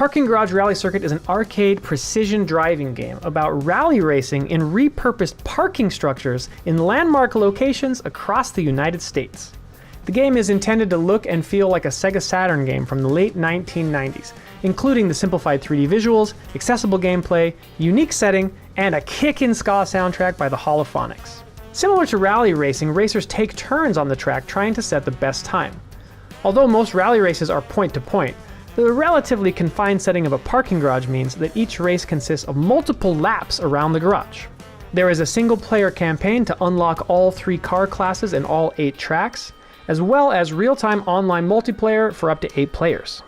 Parking Garage Rally Circuit is an arcade precision driving game about rally racing in repurposed parking structures in landmark locations across the United States. The game is intended to look and feel like a Sega Saturn game from the late 1990s, including the simplified 3D visuals, accessible gameplay, unique setting, and a kickin' ska soundtrack by the Holophonics. Similar to rally racing, racers take turns on the track trying to set the best time. Although most rally races are point-to-point, the relatively confined setting of a parking garage means that each race consists of multiple laps around the garage. There is a single-player campaign to unlock all 3 car classes and all 8 tracks, as well as real-time online multiplayer for up to 8 players.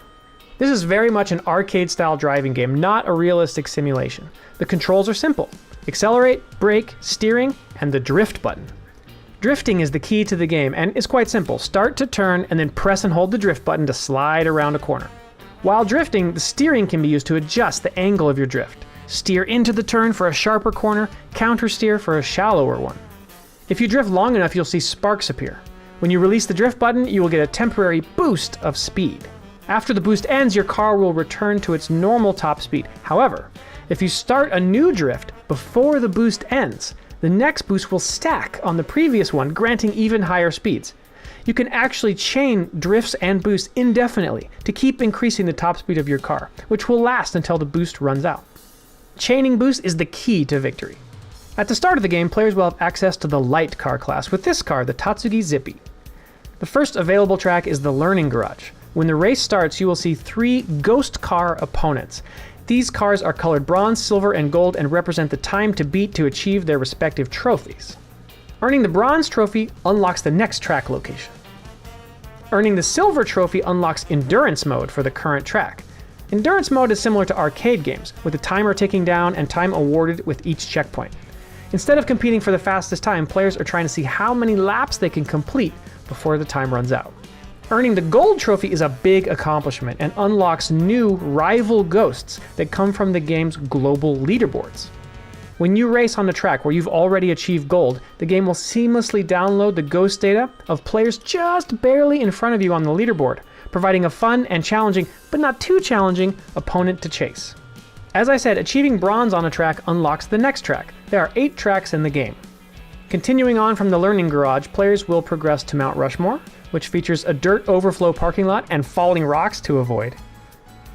This is very much an arcade-style driving game, not a realistic simulation. The controls are simple: accelerate, brake, steering, and the drift button. Drifting is the key to the game and is quite simple. Start to turn and then press and hold the drift button to slide around a corner. While drifting, the steering can be used to adjust the angle of your drift. Steer into the turn for a sharper corner, counter steer for a shallower one. If you drift long enough, you'll see sparks appear. When you release the drift button, you will get a temporary boost of speed. After the boost ends, your car will return to its normal top speed. However, if you start a new drift before the boost ends, the next boost will stack on the previous one, granting even higher speeds. You can actually chain drifts and boosts indefinitely to keep increasing the top speed of your car, which will last until the boost runs out. Chaining boosts is the key to victory. At the start of the game, players will have access to the light car class with this car, the Tatsugi Zippy. The first available track is the Learning Garage. When the race starts, you will see 3 ghost car opponents. These cars are colored bronze, silver, and gold and represent the time to beat to achieve their respective trophies. Earning the bronze trophy unlocks the next track location. Earning the silver trophy unlocks endurance mode for the current track. Endurance mode is similar to arcade games, with a timer ticking down and time awarded with each checkpoint. Instead of competing for the fastest time, players are trying to see how many laps they can complete before the time runs out. Earning the gold trophy is a big accomplishment and unlocks new rival ghosts that come from the game's global leaderboards. When you race on the track where you've already achieved gold, the game will seamlessly download the ghost data of players just barely in front of you on the leaderboard, providing a fun and challenging, but not too challenging, opponent to chase. As I said, achieving bronze on a track unlocks the next track. There are 8 tracks in the game. Continuing on from the Learning Garage, players will progress to Mount Rushmore, which features a dirt overflow parking lot and falling rocks to avoid.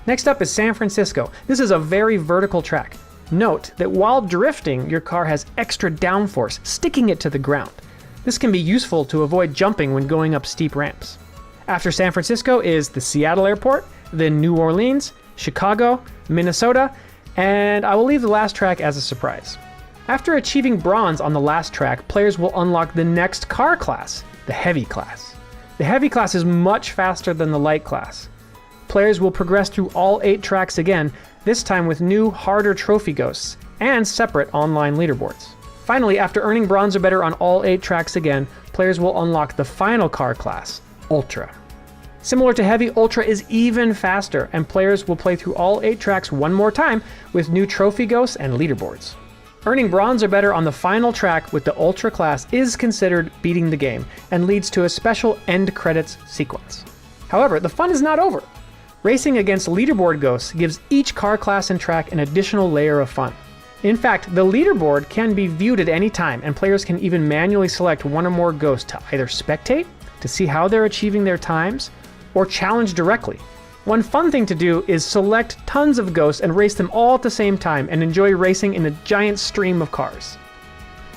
Next up is San Francisco. This is a very vertical track. Note that while drifting, your car has extra downforce, sticking it to the ground. This can be useful to avoid jumping when going up steep ramps. After San Francisco is the Seattle Airport, then New Orleans, Chicago, Minnesota, and I will leave the last track as a surprise. After achieving bronze on the last track, players will unlock the next car class, the Heavy class. The Heavy class is much faster than the Light class. Players will progress through all 8 tracks again, this time with new, harder trophy ghosts, and separate online leaderboards. Finally, after earning bronze or better on all 8 tracks again, players will unlock the final car class, Ultra. Similar to Heavy, Ultra is even faster, and players will play through all 8 tracks one more time with new trophy ghosts and leaderboards. Earning bronze or better on the final track with the Ultra class is considered beating the game, and leads to a special end credits sequence. However, the fun is not over. Racing against leaderboard ghosts gives each car class and track an additional layer of fun. In fact, the leaderboard can be viewed at any time, and players can even manually select one or more ghosts to either spectate, to see how they're achieving their times, or challenge directly. One fun thing to do is select tons of ghosts and race them all at the same time and enjoy racing in a giant stream of cars.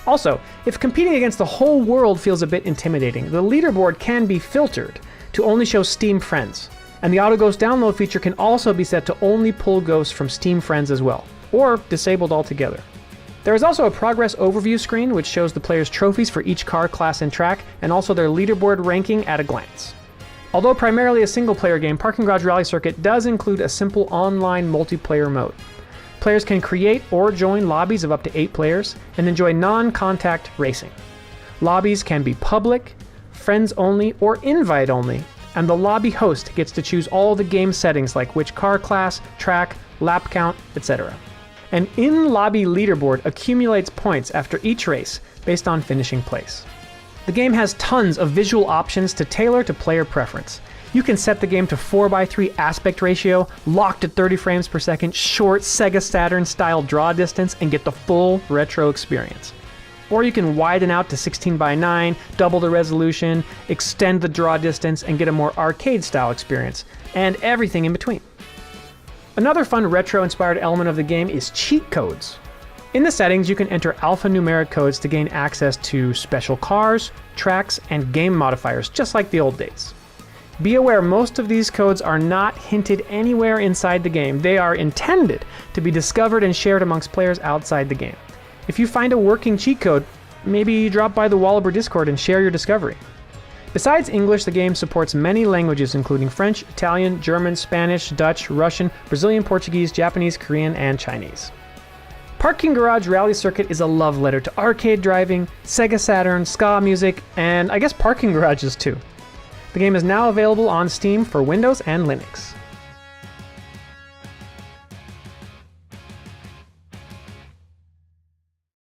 Also, if competing against the whole world feels a bit intimidating, the leaderboard can be filtered to only show Steam friends. And the Auto Ghost download feature can also be set to only pull ghosts from Steam friends as well, or disabled altogether. There is also a progress overview screen which shows the players' trophies for each car, class, and track, and also their leaderboard ranking at a glance. Although primarily a single-player game, Parking Garage Rally Circuit does include a simple online multiplayer mode. Players can create or join lobbies of up to 8 players and enjoy non-contact racing. Lobbies can be public, friends only, or invite only, and the lobby host gets to choose all the game settings like which car class, track, lap count, etc. An in-lobby leaderboard accumulates points after each race based on finishing place. The game has tons of visual options to tailor to player preference. You can set the game to 4:3 aspect ratio, locked at 30 frames per second, short Sega Saturn style draw distance, and get the full retro experience. Or you can widen out to 16:9, double the resolution, extend the draw distance, and get a more arcade style experience, and everything in between. Another fun retro-inspired element of the game is cheat codes. In the settings, you can enter alphanumeric codes to gain access to special cars, tracks, and game modifiers, just like the old days. Be aware, most of these codes are not hinted anywhere inside the game. They are intended to be discovered and shared amongst players outside the game. If you find a working cheat code, maybe drop by the Walaber Discord and share your discovery. Besides English, the game supports many languages including French, Italian, German, Spanish, Dutch, Russian, Brazilian, Portuguese, Japanese, Korean, and Chinese. Parking Garage Rally Circuit is a love letter to arcade driving, Sega Saturn, ska music, and I guess parking garages too. The game is now available on Steam for Windows and Linux.